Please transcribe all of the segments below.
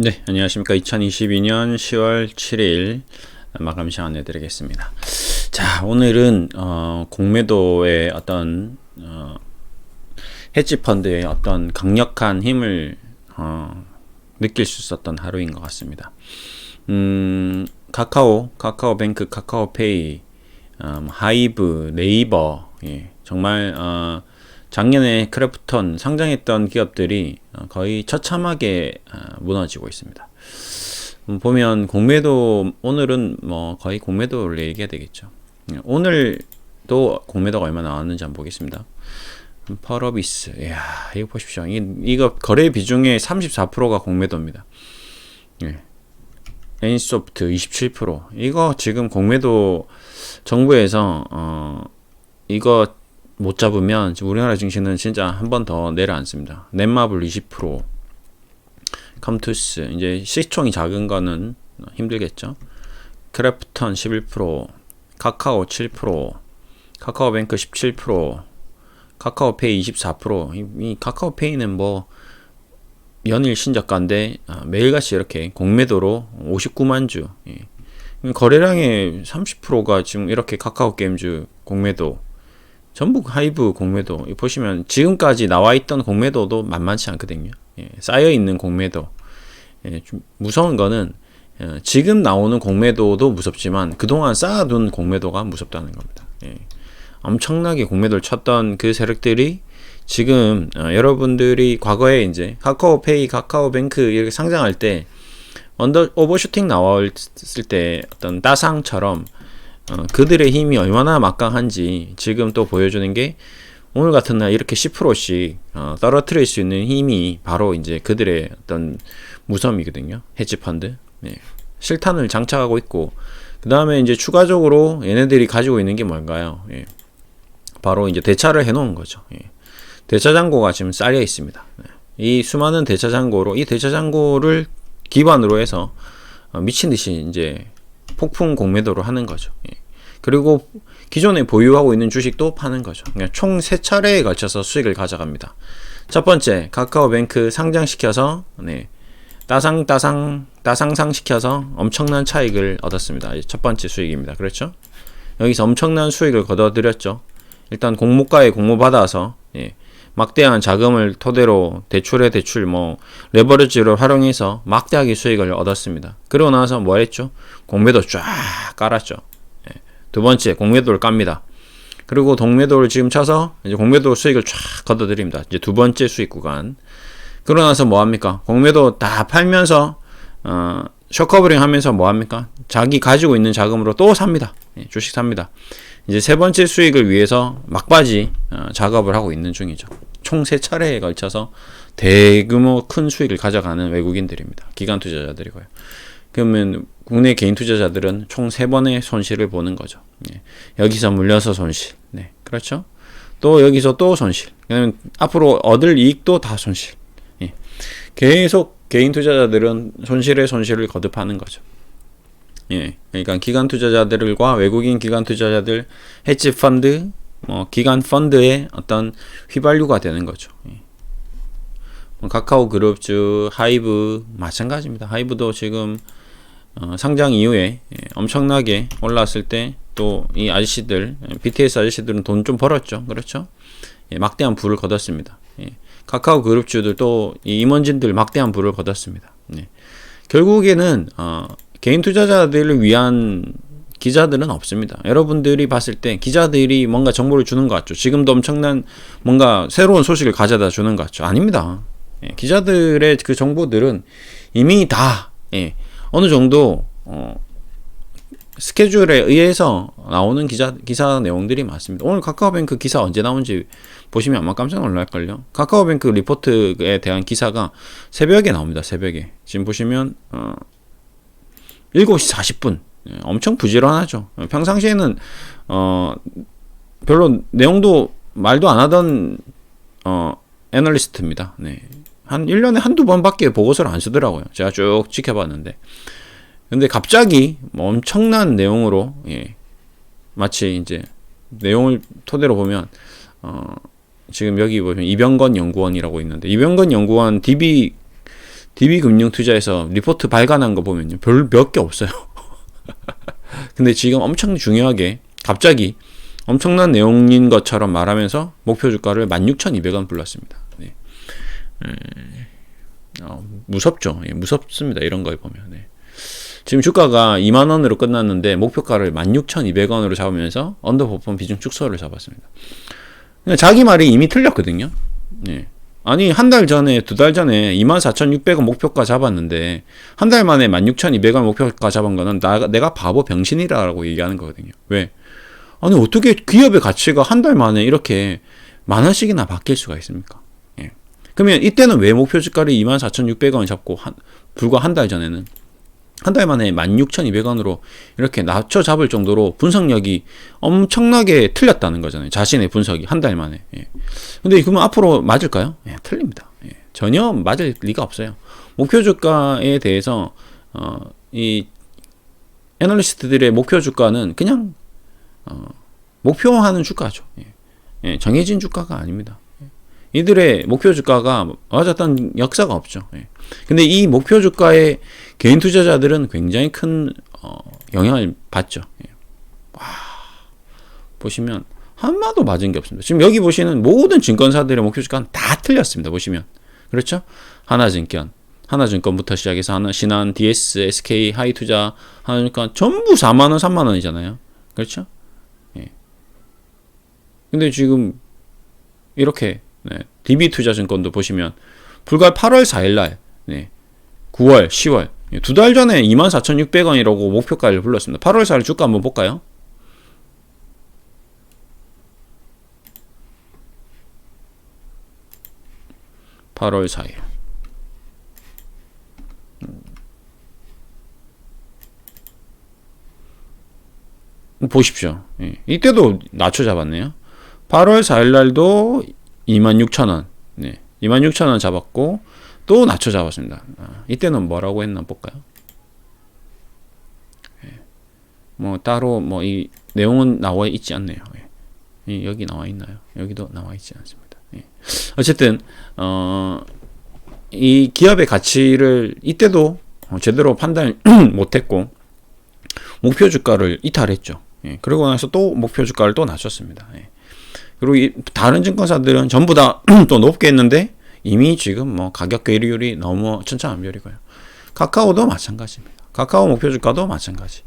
네, 안녕하십니까. 2022년 10월 7일 마감 시간 내드리겠습니다. 자, 오늘은 공매도의 어떤 헤지 펀드의 어떤 강력한 힘을 느낄 수 있었던 하루인 것 같습니다. 카카오뱅크, 카카오페이, 하이브, 네이버, 정말 작년에 크래프톤 상장했던 기업들이 거의 처참하게 무너지고 있습니다. 보면 공매도, 오늘은 뭐 거의 공매도를 얘기해야 되겠죠. 오늘도 공매도가 얼마 나왔는지 한번 보겠습니다. 펄어비스, 이야, 이거 보십시오. 이거 거래 비중의 34%가 공매도입니다. 애니소프트 27%. 이거 지금 공매도 정부에서 이거 못 잡으면 우리나라 증시는 진짜 한 번 더 내려앉습니다. 넷마블 20%, 컴투스, 이제 시총이 작은 거는 힘들겠죠. 크래프톤 11%, 카카오 7%, 카카오뱅크 17%, 카카오페이 24%. 이 카카오페이는 뭐 연일 신저가인데 매일같이 이렇게 공매도로 59만 주, 거래량의 30%가 지금 이렇게 카카오게임즈 공매도, 전부 하이브 공매도 보시면 지금까지 나와있던 공매도도 만만치 않거든요. 쌓여있는 공매도. 좀 무서운 거는 지금 나오는 공매도도 무섭지만 그동안 쌓아둔 공매도가 무섭다는 겁니다. 엄청나게 공매도를 쳤던 그 세력들이 지금 여러분들이 과거에 이제 카카오페이, 카카오뱅크 이렇게 상장할 때 오버슈팅 나왔을 때 어떤 따상처럼 그들의 힘이 얼마나 막강한지 지금 또 보여주는 게 오늘 같은 날 이렇게 10%씩 떨어뜨릴 수 있는 힘이 바로 이제 그들의 어떤 무섬이거든요. 헤지펀드. 실탄을 장착하고 있고, 그 다음에 이제 추가적으로 얘네들이 가지고 있는 게 뭔가요? 바로 이제 대차를 해놓은 거죠. 대차 잔고가 지금 쌓여 있습니다. 이 수많은 대차 잔고로, 이 대차 잔고를 기반으로 해서 미친 듯이 이제 폭풍 공매도를 하는 거죠. 그리고 기존에 보유하고 있는 주식도 파는 거죠. 그러니까 총 3차례에 걸쳐서 수익을 가져갑니다. 첫 번째, 카카오뱅크 상장시켜서 따상시켜서 엄청난 차익을 얻었습니다. 첫 번째 수익입니다. 그렇죠? 여기서 엄청난 수익을 거둬들였죠. 일단 공모가에 공모받아서 막대한 자금을 토대로 대출에 대출, 레버리지를 활용해서 막대하게 수익을 얻었습니다. 그러고 나서 뭐 했죠? 공매도 쫙 깔았죠. 두 번째, 공매도를 깝니다. 그리고 동매도를 지금 쳐서 이제 공매도 수익을 쫙 걷어들입니다. 이제 두 번째 수익 구간. 그러고 나서 뭐 합니까? 공매도 다 팔면서 숏커버링 하면서 뭐 합니까? 자기 가지고 있는 자금으로 또 삽니다. 주식 삽니다. 이제 세 번째 수익을 위해서 막바지 작업을 하고 있는 중이죠. 총 3차례에 걸쳐서 대규모 큰 수익을 가져가는 외국인들입니다. 기관 투자자들이고요. 그러면 국내 개인 투자자들은 총 3번의 손실을 보는 거죠. 여기서 물려서 손실. 그렇죠? 또 여기서 또 손실. 그러면 앞으로 얻을 이익도 다 손실. 계속 개인 투자자들은 손실에 손실을 거듭하는 거죠. 그러니까 기관 투자자들과 외국인 기관 투자자들, 헤지 펀드, 기관 펀드의 어떤 휘발유가 되는 거죠. 카카오 그룹주, 하이브 마찬가지입니다. 하이브도 지금 상장 이후에 엄청나게 올랐을 때 또 이 아저씨들, BTS 아저씨들은 돈 좀 벌었죠. 그렇죠? 막대한 부를 거뒀습니다. 카카오 그룹주들 또 이 임원진들 막대한 부를 거뒀습니다. 결국에는 개인 투자자들을 위한 기자들은 없습니다. 여러분들이 봤을 때 기자들이 뭔가 정보를 주는 것 같죠. 지금도 엄청난 뭔가 새로운 소식을 가져다 주는 것 같죠. 아닙니다. 기자들의 그 정보들은 이미 다 어느 정도 스케줄에 의해서 나오는 기사 내용들이 많습니다. 오늘 카카오뱅크 기사 언제 나온지 보시면 아마 깜짝 놀랄걸요. 카카오뱅크 리포트에 대한 기사가 새벽에 나옵니다. 새벽에. 지금 보시면 7시 40분. 엄청 부지런하죠. 평상시에는 별로 내용도 말도 안 하던 애널리스트입니다. 한 1년에 한두 번밖에 보고서를 안 쓰더라고요. 제가 쭉 지켜봤는데. 근데 갑자기 엄청난 내용으로 마치 이제 내용을 토대로 보면 지금 여기 보면 이병건 연구원이라고 있는데, 이병건 연구원 DB DB금융투자에서 리포트 발간한 거 보면요, 별 몇 개 없어요. 근데 지금 엄청 중요하게 갑자기 엄청난 내용인 것처럼 말하면서 목표 주가를 16,200원 불렀습니다. 네. 무섭죠. 예, 무섭습니다. 이런 걸 보면. 네. 지금 주가가 2만원으로 끝났는데 목표가를 16,200원으로 잡으면서 언더퍼폼 비중 축소를 잡았습니다. 그러니까 자기 말이 이미 틀렸거든요. 네. 아니, 한 달 전에, 두 달 전에 24,600원 목표가 잡았는데, 한 달 만에 16,200원 목표가 잡은 거는 내가 바보 병신이라고 얘기하는 거거든요. 왜? 아니, 어떻게 기업의 가치가 한 달 만에 이렇게 만원씩이나 바뀔 수가 있습니까? 예. 그러면 이때는 왜 목표 주가를 24,600원 잡고, 불과 한 달 전에는, 한 달 만에 16,200원으로 이렇게 낮춰 잡을 정도로 분석력이 엄청나게 틀렸다는 거잖아요. 자신의 분석이 한 달 만에. 예. 근데 그러면 앞으로 맞을까요? 예, 틀립니다. 예. 전혀 맞을 리가 없어요. 목표 주가에 대해서 이 애널리스트들의 목표 주가는 그냥 목표하는 주가죠. 예. 예, 정해진 주가가 아닙니다. 이들의 목표 주가가 맞았던 역사가 없죠. 예. 근데 이 목표 주가의 개인 투자자들은 굉장히 큰 영향을 받죠. 예. 와, 보시면 하나도 맞은 게 없습니다. 지금 여기 보시는 모든 증권사들의 목표 주가는 다 틀렸습니다. 보시면 그렇죠? 하나증권부터 시작해서 신한, DS, SK, 하이투자, 하나증권 전부 4만 원, 3만 원이잖아요. 그렇죠? 예. 근데 지금 이렇게 DB투자증권도 보시면 불과 8월 4일날 9월, 10월 두 달 전에 24,600원이라고 목표가를 불렀습니다. 8월 4일 주가 한번 볼까요? (8월 4일) 보십시오. 이때도 낮춰 잡았네요. 8월 4일 날도 26,000원 26,000원 잡았고 또 낮춰 잡았습니다. 이때는 뭐라고 했나 볼까요? 뭐 따로 뭐 이 내용은 나와 있지 않네요. 여기 나와 있나요? 여기도 나와 있지 않습니다. 어쨌든 이 기업의 가치를 이때도 제대로 판단 못했고 목표 주가를 이탈했죠. 그러고 나서 또 목표 주가를 또 낮췄습니다. 그리고 다른 증권사들은 전부 다 또 높게 했는데 이미 지금 뭐 가격 괴리율이 너무 천차만별이고요. 카카오도 마찬가지입니다. 카카오 목표 주가도 마찬가지.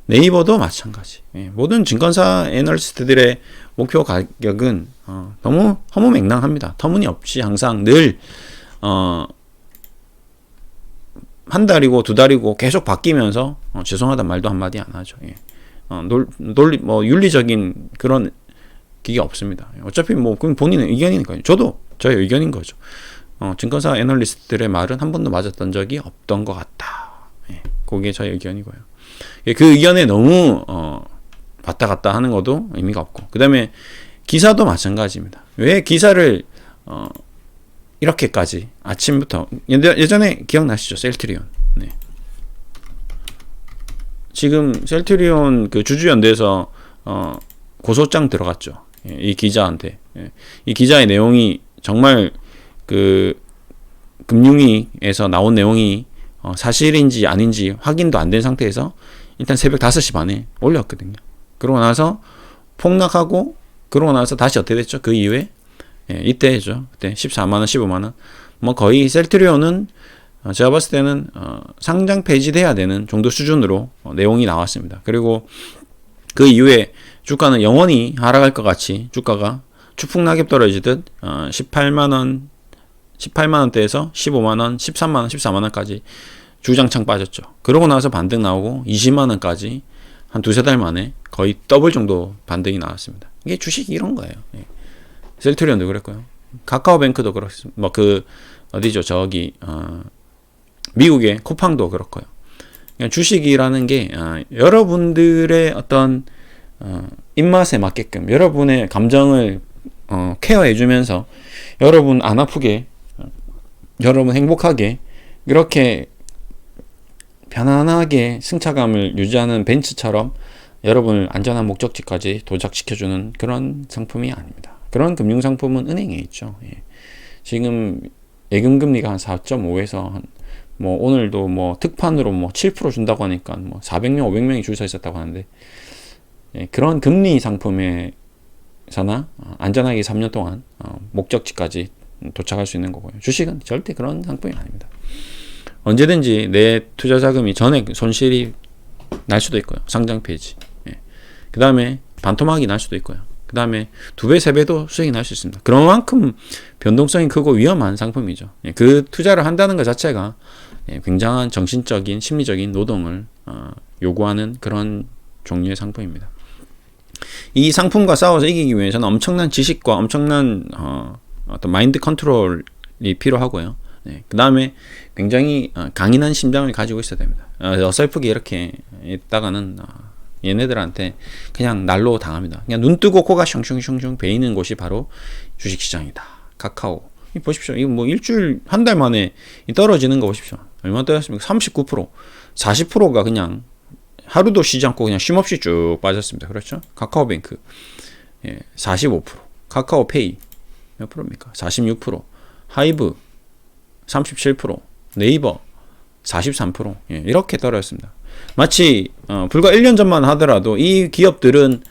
네이버도 마찬가지. 모든 증권사 애널리스트들의 목표 가격은 너무 허무맹랑합니다. 터무니없이 항상 늘 한 달이고 두 달이고 계속 바뀌면서 죄송하단 말도 한마디 안 하죠. 뭐 윤리적인 그런 기계 없습니다. 어차피 뭐 그건 본인의 의견이니까요. 저도 저의 의견인 거죠. 증권사 애널리스트들의 말은 한 번도 맞았던 적이 없던 것 같다. 그게 저의 의견이고요. 그 의견에 너무 왔다 갔다 하는 것도 의미가 없고, 그 다음에 기사도 마찬가지입니다. 왜 기사를 이렇게까지 아침부터 예전에 기억나시죠? 셀트리온. 지금 셀트리온 그 주주연대에서 고소장 들어갔죠. 이 기자한테. 이 기자의 내용이 정말 그 금융위에서 나온 내용이 사실인지 아닌지 확인도 안 된 상태에서 일단 새벽 5시 반에 올렸거든요. 그러고 나서 폭락하고, 그러고 나서 다시 어떻게 됐죠? 그 이후에 이때죠. 그때 14만원, 15만원. 뭐 거의 셀트리온은 제가 봤을 때는 상장 폐지돼야 되는 정도 수준으로 내용이 나왔습니다. 그리고 그 이후에 주가는 영원히 하락할 것 같이 주가가 추풍낙엽 떨어지듯 18만원대에서 15만원, 13만원, 14만원까지 주장창 빠졌죠. 그러고 나서 반등 나오고 20만원까지 한 두세 달 만에 거의 더블 정도 반등이 나왔습니다. 이게 주식이 이런 거예요. 셀트리온도 그랬고요. 카카오뱅크도 그렇습니다. 뭐 어디죠? 저기 미국의 쿠팡도 그렇고요. 그러니까 주식이라는 게 여러분들의 어떤 입맛에 맞게끔 여러분의 감정을 케어해주면서 여러분 안 아프게, 여러분 행복하게 이렇게 편안하게 승차감을 유지하는 벤츠처럼 여러분을 안전한 목적지까지 도착시켜주는 그런 상품이 아닙니다. 그런 금융상품은 은행에 있죠. 지금 예금금리가 한 4.5에서 한 뭐 오늘도 뭐 특판으로 뭐 7% 준다고 하니까 뭐 400명, 500명이 줄 서 있었다고 하는데, 예, 그런 금리 상품에서나 안전하게 3년 동안 목적지까지 도착할 수 있는 거고요. 주식은 절대 그런 상품이 아닙니다. 언제든지 내 투자 자금이 전액 손실이 날 수도 있고요. 상장 폐지. 예. 그 다음에 반토막이 날 수도 있고요. 그 다음에 2배, 3배도 수익이 날 수 있습니다. 그런 만큼 변동성이 크고 위험한 상품이죠. 예. 그 투자를 한다는 것 자체가 굉장한 정신적인, 심리적인 노동을 요구하는 그런 종류의 상품입니다. 이 상품과 싸워서 이기기 위해서는 엄청난 지식과 엄청난 어떤 마인드 컨트롤이 필요하고요. 네, 그 다음에 굉장히 강인한 심장을 가지고 있어야 됩니다. 어설프게 이렇게 있다가는 얘네들한테 그냥 날로 당합니다. 그냥 눈 뜨고 코가 슝슝슝슝 베이는 곳이 바로 주식시장이다. 카카오. 보십시오. 이거 뭐 일주일, 한 달 만에 떨어지는 거 보십시오. 얼마나 떨어졌습니까? 39%. 40%가 그냥 하루도 쉬지 않고 그냥 쉼없이 쭉 빠졌습니다. 그렇죠? 카카오뱅크 45%, 카카오페이 몇 프로입니까? 46%, 하이브 37%, 네이버 43%, 이렇게 떨어졌습니다. 마치 불과 1년 전만 하더라도 이 기업들은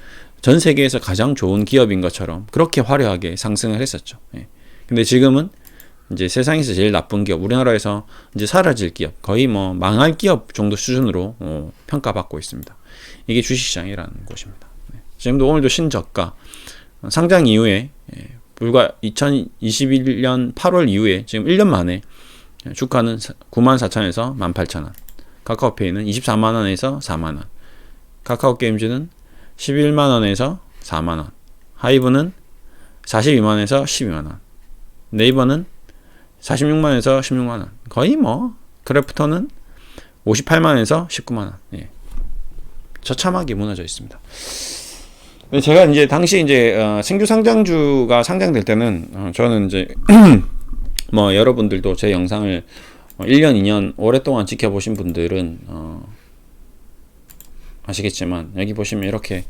전 세계에서 가장 좋은 기업인 것처럼 그렇게 화려하게 상승을 했었죠. 근데 지금은 이제 세상에서 제일 나쁜 기업, 우리나라에서 이제 사라질 기업, 거의 뭐 망할 기업 정도 수준으로 평가받고 있습니다. 이게 주식시장이라는 곳입니다. 지금도 오늘도 신저가 상장 이후에 불과 2021년 8월 이후에 지금 1년 만에 주가는 94,000원에서 18,000원, 카카오페이는 24만원에서 4만원, 카카오게임즈는 11만원에서 4만원, 하이브는 42만원에서 12만원, 네이버는 46만원에서 16만원, 거의 뭐 크래프톤은 58만원에서 19만원, 처참하게 무너져 있습니다. 제가 이제 당시 이제 신규 상장주가 상장될 때는 저는 이제 뭐 여러분들도 제 영상을 1년, 2년 오랫동안 지켜보신 분들은 아시겠지만, 여기 보시면 이렇게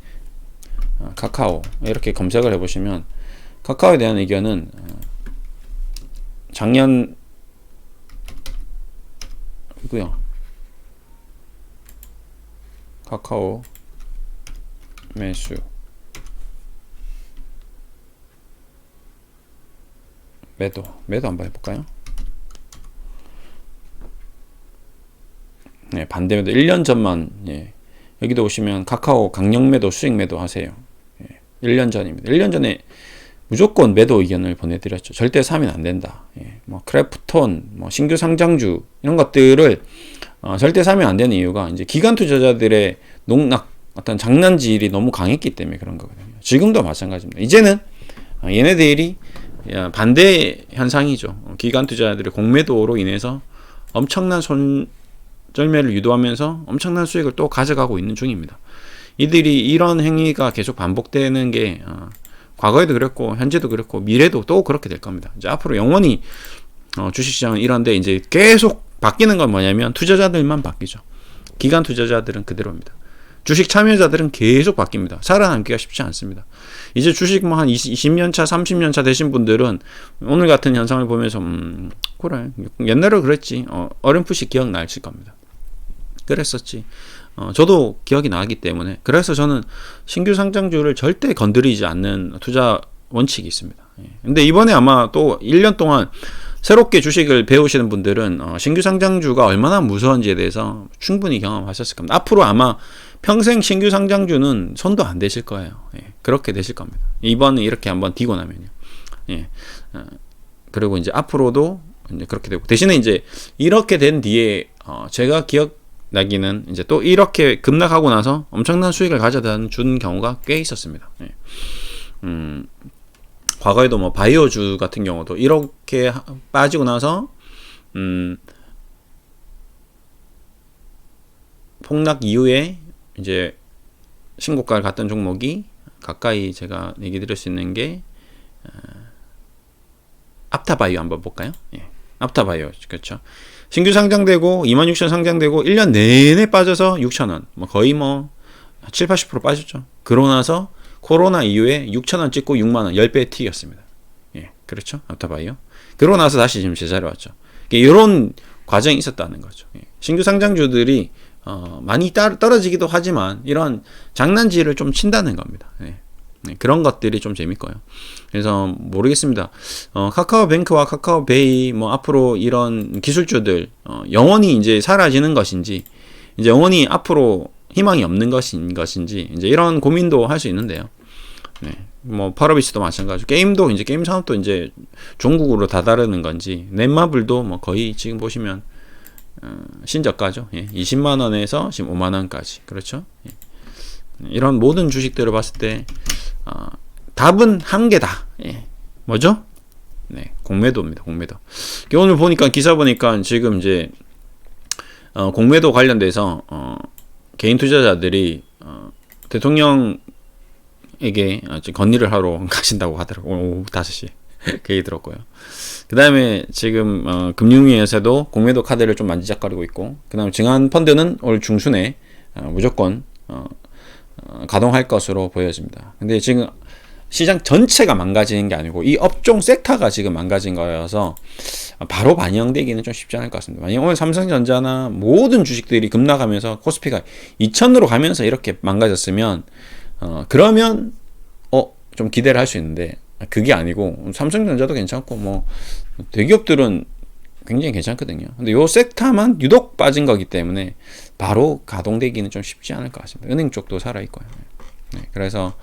카카오 이렇게 검색을 해보시면 카카오에 대한 의견은 작년 이고요. 카카오 매수 매도 한번 해볼까요? 네, 반대 매도 1년 전만, 여기도 오시면 카카오 강력 매도, 수익 매도 하세요. 1년 전입니다. 1년 전에 무조건 매도 의견을 보내드렸죠. 절대 사면 안 된다. 뭐 크래프톤, 뭐 신규 상장주 이런 것들을 절대 사면 안 되는 이유가 이제 기관 투자자들의 농락, 어떤 장난질이 너무 강했기 때문에 그런 거거든요. 지금도 마찬가지입니다. 이제는 얘네들이 반대 현상이죠. 기관 투자자들의 공매도로 인해서 엄청난 손절매를 유도하면서 엄청난 수익을 또 가져가고 있는 중입니다. 이들이 이런 행위가 계속 반복되는 게 과거에도 그랬고 현재도 그랬고 미래도 또 그렇게 될 겁니다. 이제 앞으로 영원히 주식시장은 이런데 이제 계속 바뀌는 건 뭐냐면 투자자들만 바뀌죠. 기관 투자자들은 그대로입니다. 주식 참여자들은 계속 바뀝니다. 살아남기가 쉽지 않습니다. 이제 주식 뭐 한 20년 차, 30년 차 되신 분들은 오늘 같은 현상을 보면서 그래 옛날에 그랬지, 어렴풋이 기억나실 겁니다. 그랬었지. 저도 기억이 나기 때문에, 그래서 저는 신규 상장주를 절대 건드리지 않는 투자 원칙이 있습니다. 근데 이번에 아마 또 1년 동안 새롭게 주식을 배우시는 분들은 신규 상장주가 얼마나 무서운지에 대해서 충분히 경험하셨을 겁니다. 앞으로 아마 평생 신규 상장주는 손도 안 대실 거예요. 그렇게 되실 겁니다. 이번에 이렇게 한번 디고 나면요. 그리고 이제 앞으로도 이제 그렇게 되고, 대신에 이제 이렇게 된 뒤에 제가 기억나기는 이제 또 이렇게 급락하고 나서 엄청난 수익을 가져다 준 경우가 꽤 있었습니다. 과거에도 뭐 바이오주 같은 경우도 이렇게 빠지고 나서 폭락 이후에 이제 신고가를 갔던 종목이 가까이 제가 얘기 드릴 수 있는 게 앞타바이오 한번 볼까요? 앞타바이오, 그렇죠. 신규 상장되고 26,000 상장되고 1년 내내 빠져서 6,000원, 뭐 거의 뭐 7, 80% 빠졌죠. 그러고 나서 코로나 이후에 6,000원 찍고 6만원, 10배 튀겼습니다. 그렇죠. 앞타바이오. 그러고 나서 다시 지금 제자리에 왔죠. 이런 과정이 있었다는 거죠. 신규 상장주들이 많이 떨어지기도 하지만 이런 장난질을 좀 친다는 겁니다. 그런 것들이 좀 재밌고요. 그래서 모르겠습니다. 카카오뱅크와 카카오페이 뭐 앞으로 이런 기술주들 영원히 이제 사라지는 것인지, 이제 영원히 앞으로 희망이 없는 것인지 이제 이런 고민도 할 수 있는데요. 뭐 펄어비스도 마찬가지고, 게임도 이제 게임 산업도 이제 종국으로 다다르는 건지, 넷마블도 뭐 거의 지금 보시면 신저가죠. 20만 원에서 지금 5만 원까지. 그렇죠? 이런 모든 주식들을 봤을 때 답은 한 개다. 뭐죠? 공매도입니다. 공매도. 오늘 보니까 기사 보니까 지금 이제 공매도 관련돼서 개인 투자자들이 대통령에게 건의를 하러 가신다고 하더라고요. 오후 5시 그 얘기 들었고요. 그 다음에 지금 금융위에서도 공매도 카드를 좀 만지작거리고 있고, 그 다음에 증안펀드는 올 중순에 무조건 가동할 것으로 보여집니다. 근데 지금 시장 전체가 망가지는 게 아니고 이 업종 섹터가 지금 망가진 거여서 바로 반영되기는 좀 쉽지 않을 것 같습니다. 만약 오늘 삼성전자나 모든 주식들이 급락하면서 코스피가 2000으로 가면서 이렇게 망가졌으면 그러면 좀 기대를 할 수 있는데, 그게 아니고 삼성전자도 괜찮고 뭐 대기업들은 굉장히 괜찮거든요. 근데 요 섹터만 유독 빠진 거기 때문에 바로 가동되기는 좀 쉽지 않을 것 같습니다. 은행 쪽도 살아있고요. 그래서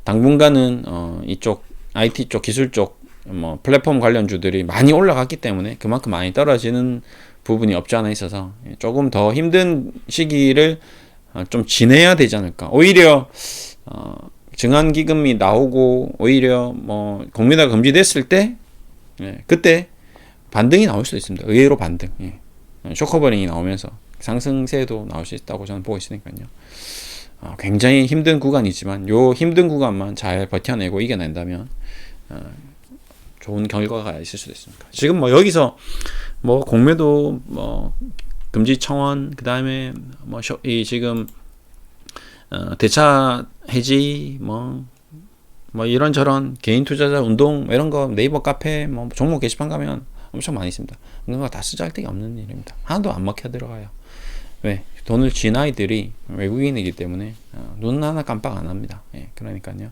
당분간은 이쪽 IT 쪽, 기술 쪽, 뭐 플랫폼 관련주들이 많이 올라갔기 때문에 그만큼 많이 떨어지는 부분이 없지 않아 있어서 조금 더 힘든 시기를 좀 지내야 되지 않을까. 오히려 증안기금이 나오고 오히려 뭐 공매도가 금지됐을 때 그때 반등이 나올 수도 있습니다. 의외로 반등. 쇼커버링이 나오면서 상승세도 나올 수 있다고 저는 보고 있으니까요. 굉장히 힘든 구간이지만 요 힘든 구간만 잘 버텨내고 이겨낸다면 좋은 결과가 있을 수도 있습니다. 지금 뭐 여기서 뭐 공매도 뭐 금지 청원, 그 다음에 뭐 이 지금 대차 해지 뭐 이런저런 개인 투자자 운동 이런 거 네이버 카페 뭐 종목 게시판 가면 엄청 많이 있습니다. 그런 거 다 쓰잘데기 없는 일입니다. 하나도 안 먹혀 들어가요. 왜? 돈을 쥔 아이들이 외국인이기 때문에 눈 하나 깜빡 안 합니다. 그러니까요.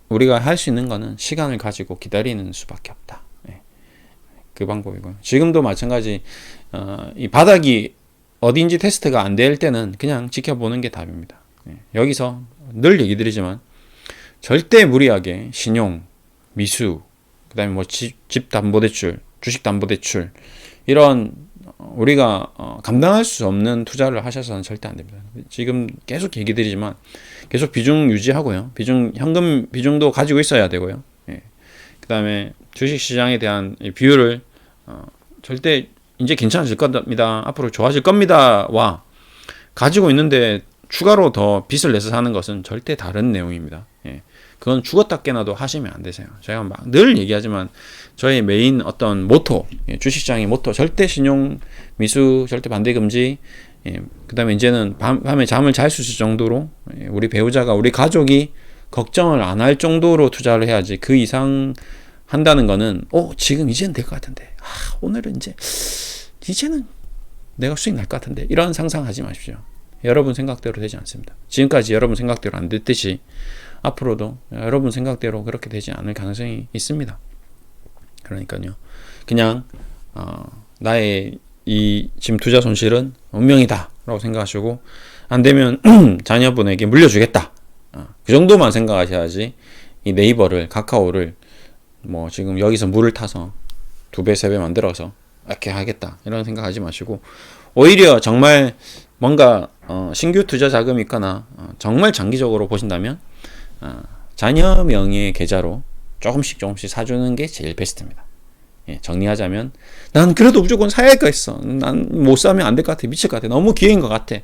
우리가 할 수 있는 거는 시간을 가지고 기다리는 수밖에 없다. 그 방법이고요. 지금도 마찬가지 이 바닥이 어딘지 테스트가 안 될 때는 그냥 지켜보는 게 답입니다. 여기서 늘 얘기 드리지만 절대 무리하게 신용, 미수, 그 다음에 뭐 집 담보대출, 주식 담보대출 이런 우리가 감당할 수 없는 투자를 하셔서는 절대 안 됩니다. 지금 계속 얘기 드리지만 계속 비중 유지하고요. 현금 비중도 가지고 있어야 되고요. 그 다음에 주식 시장에 대한 비율을 절대 이제 괜찮아질 겁니다. 앞으로 좋아질 겁니다. 와 가지고 있는데 추가로 더 빚을 내서 사는 것은 절대 다른 내용입니다. 그건 죽었다 깨나도 하시면 안 되세요. 제가 막 늘 얘기하지만 저희 메인 어떤 모토, 주식시장의 모토, 절대 신용 미수, 절대 반대 금지. 그 다음에 이제는 밤에 잠을 잘 수 있을 정도로 우리 배우자가, 우리 가족이 걱정을 안 할 정도로 투자를 해야지. 그 이상 한다는 거는 지금 이제는 될 것 같은데, 오늘은 이제는 내가 수익 날 것 같은데, 이런 상상하지 마십시오. 여러분 생각대로 되지 않습니다. 지금까지 여러분 생각대로 안 됐듯이 앞으로도 여러분 생각대로 그렇게 되지 않을 가능성이 있습니다. 그러니까요, 그냥 나의 이 지금 투자 손실은 운명이다 라고 생각하시고, 안 되면 자녀분에게 물려주겠다, 그 정도만 생각하셔야지 이 네이버를, 카카오를 뭐 지금 여기서 물을 타서 2배, 3배 만들어서 이렇게 하겠다 이런 생각하지 마시고, 오히려 정말 뭔가 신규 투자 자금이 있거나 정말 장기적으로 보신다면 자녀 명의의 계좌로 조금씩 사주는 게 제일 베스트입니다. 정리하자면 난 그래도 무조건 사야 할 거 있어, 난 못 사면 안 될 것 같아, 미칠 것 같아, 너무 기회인 것 같아,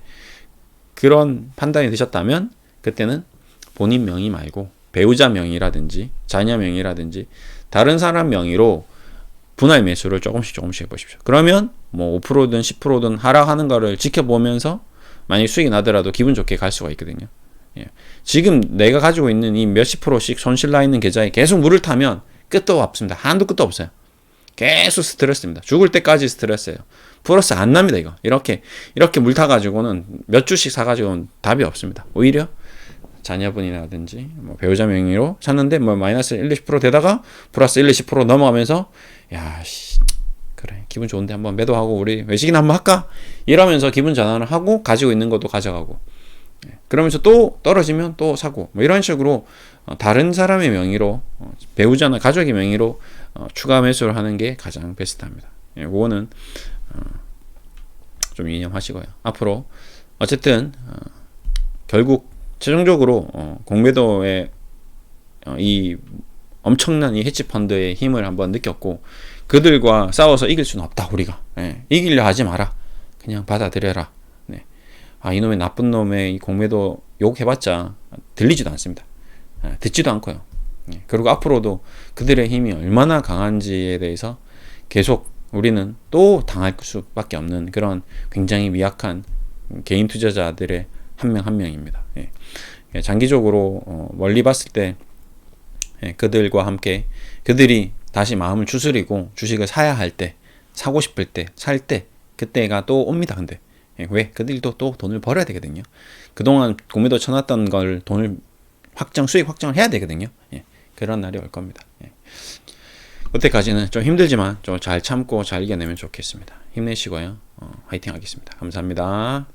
그런 판단이 드셨다면 그때는 본인 명의 말고 배우자 명의라든지 자녀 명의라든지 다른 사람 명의로 분할 매수를 조금씩 해보십시오. 그러면 뭐 5%든 10%든 하락하는 거를 지켜보면서 만약 수익이 나더라도 기분 좋게 갈 수가 있거든요. 지금 내가 가지고 있는 이 몇십 %씩 손실 나 있는 계좌에 계속 물을 타면 끝도 없습니다. 한도 끝도 없어요. 계속 스트레스입니다. 죽을 때까지 스트레스예요. 플러스 안 납니다, 이거. 이렇게 물 타가지고는 몇 주씩 사가지고는 답이 없습니다. 오히려 자녀분이라든지 뭐 배우자 명의로 샀는데 뭐 마이너스 1, 20% 되다가 플러스 1, 20% 넘어가면서 야, 그래. 기분 좋은데 한번 매도하고 우리 외식이나 한번 할까? 이러면서 기분 전환을 하고 가지고 있는 것도 가져가고. 그러면서 또 떨어지면 또 사고. 뭐 이런 식으로 다른 사람의 명의로 배우자나 가족의 명의로 추가 매수를 하는 게 가장 베스트합니다. 그거는 좀 유념하시고요. 앞으로 어쨌든 결국 최종적으로 공매도의 이 엄청난 이 헤지펀드의 힘을 한번 느꼈고 그들과 싸워서 이길 수는 없다 우리가. 이기려 하지 마라. 그냥 받아들여라. 이놈의 나쁜 놈의 이 공매도 욕해봤자 들리지도 않습니다. 듣지도 않고요. 그리고 앞으로도 그들의 힘이 얼마나 강한지에 대해서 계속 우리는 또 당할 수밖에 없는 그런 굉장히 미약한 개인 투자자들의 한 명 한 명입니다. 장기적으로 멀리 봤을 때 그들과 함께 그들이 다시 마음을 추스리고 주식을 사야 할 때, 사고 싶을 때, 살 때 그때가 또 옵니다. 근데 왜? 그들도 또 돈을 벌어야 되거든요. 그동안 공매도 쳐놨던 걸 돈을 수익 확정을 해야 되거든요. 그런 날이 올 겁니다. 그때까지는 좀 힘들지만 좀 잘 참고 잘 이겨내면 좋겠습니다. 힘내시고요. 화이팅 하겠습니다. 감사합니다.